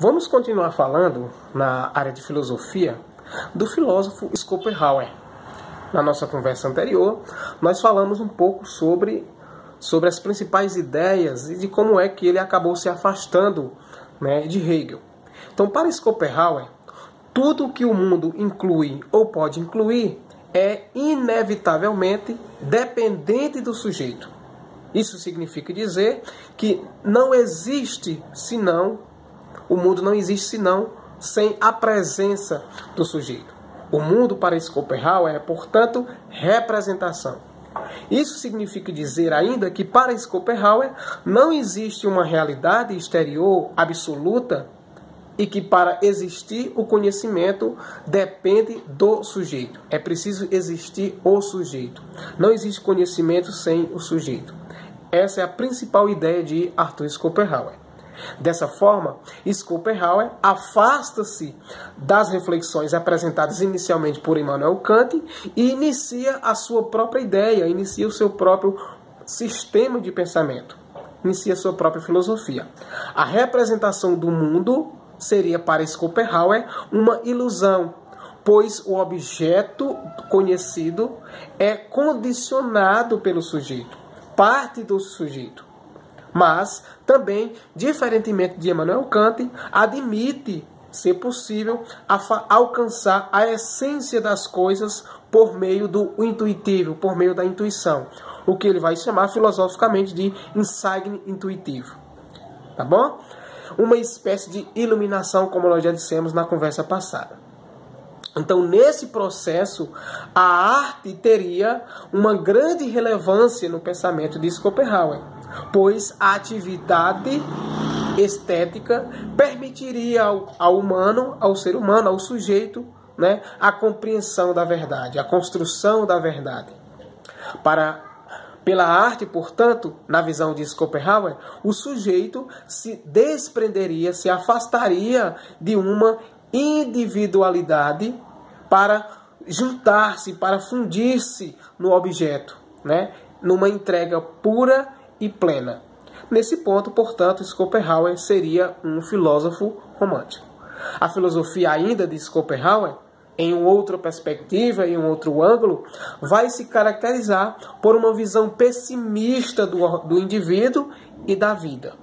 Vamos continuar falando na área de filosofia do filósofo Schopenhauer. Na nossa conversa anterior, nós falamos um pouco sobre as principais ideias e de como é que ele acabou se afastando, de Hegel. Então, para Schopenhauer, tudo que o mundo inclui ou pode incluir é inevitavelmente dependente do sujeito. Isso significa dizer que não existe o mundo não existe senão sem a presença do sujeito. O mundo para Schopenhauer é, portanto, representação. Isso significa dizer ainda que para Schopenhauer não existe uma realidade exterior absoluta e que para existir o conhecimento depende do sujeito. É preciso existir o sujeito. Não existe conhecimento sem o sujeito. Essa é a principal ideia de Arthur Schopenhauer. Dessa forma, Schopenhauer afasta-se das reflexões apresentadas inicialmente por Immanuel Kant e inicia a sua própria ideia, inicia o seu próprio sistema de pensamento, inicia a sua própria filosofia. A representação do mundo seria para Schopenhauer uma ilusão, pois o objeto conhecido é condicionado pelo sujeito, parte do sujeito. Mas também, diferentemente de Immanuel Kant, admite ser possível alcançar a essência das coisas por meio do intuitivo, por meio da intuição, o que ele vai chamar filosoficamente de insight intuitivo. Tá bom? Uma espécie de iluminação, como nós já dissemos na conversa passada. Então, nesse processo, a arte teria uma grande relevância no pensamento de Schopenhauer, pois a atividade estética permitiria ao humano, ao ser humano, ao sujeito, a compreensão da verdade, a construção da verdade. Pela arte, portanto, na visão de Schopenhauer, o sujeito se desprenderia, se afastaria de uma individualidade para juntar-se, para fundir-se no objeto, numa entrega pura e plena. Nesse ponto, portanto, Schopenhauer seria um filósofo romântico. A filosofia ainda de Schopenhauer, em uma outra perspectiva, em um outro ângulo, vai se caracterizar por uma visão pessimista do indivíduo e da vida.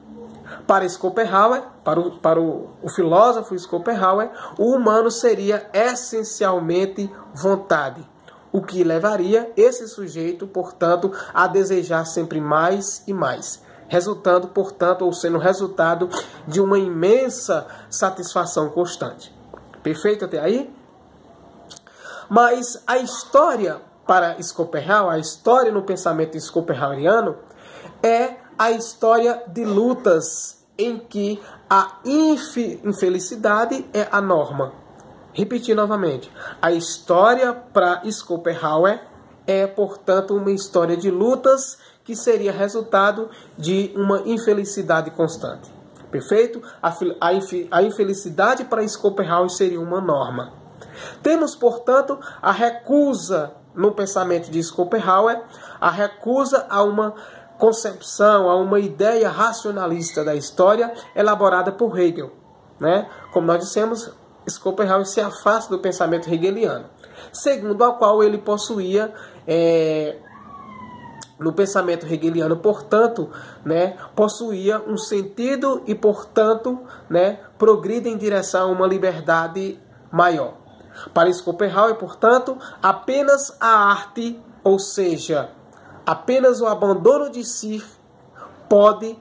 Para Schopenhauer, para o filósofo Schopenhauer, o humano seria essencialmente vontade, o que levaria esse sujeito, portanto, a desejar sempre mais e mais, resultando, portanto, ou sendo resultado de uma imensa satisfação constante. Perfeito até aí? Mas a história para Schopenhauer, a história no pensamento schopenhaueriano, é a história de lutas em que a infelicidade é a norma. Repetir novamente. A história para Schopenhauer é, portanto, uma história de lutas que seria resultado de uma infelicidade constante. Perfeito? A infelicidade para Schopenhauer seria uma norma. Temos, portanto, a recusa no pensamento de Schopenhauer, a recusa a uma concepção, a uma ideia racionalista da história elaborada por Hegel. Como nós dissemos, Schopenhauer se afasta do pensamento hegeliano, segundo a qual ele possuía, no pensamento hegeliano, portanto, possuía um sentido e, portanto, progride em direção a uma liberdade maior. Para Schopenhauer, portanto, apenas a arte, ou seja, apenas o abandono de si pode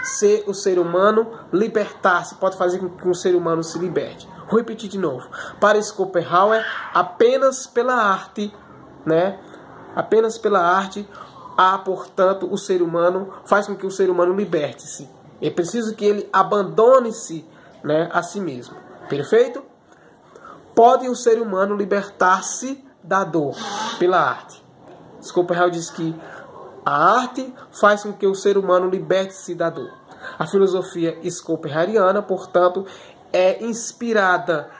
ser o ser humano libertar-se, pode fazer com que o ser humano se liberte. Vou repetir de novo. Para Schopenhauer, apenas pela arte, apenas pela arte, portanto, o ser humano faz com que o ser humano liberte-se. É preciso que ele abandone-se, a si mesmo. Perfeito? Pode o ser humano libertar-se da dor pela arte. Schopenhauer diz que a arte faz com que o ser humano liberte-se da dor. A filosofia schopenhaueriana, portanto, é inspirada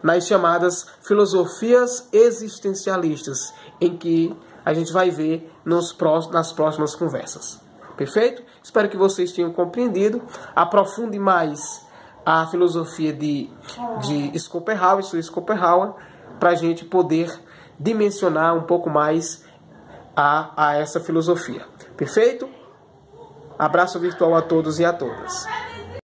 nas chamadas filosofias existencialistas, em que a gente vai ver nas próximas conversas. Perfeito? Espero que vocês tenham compreendido. Aprofunde mais a filosofia de Schopenhauer e Sue Schopenhauer, para a gente poder dimensionar um pouco mais a essa filosofia. Perfeito? Abraço virtual a todos e a todas.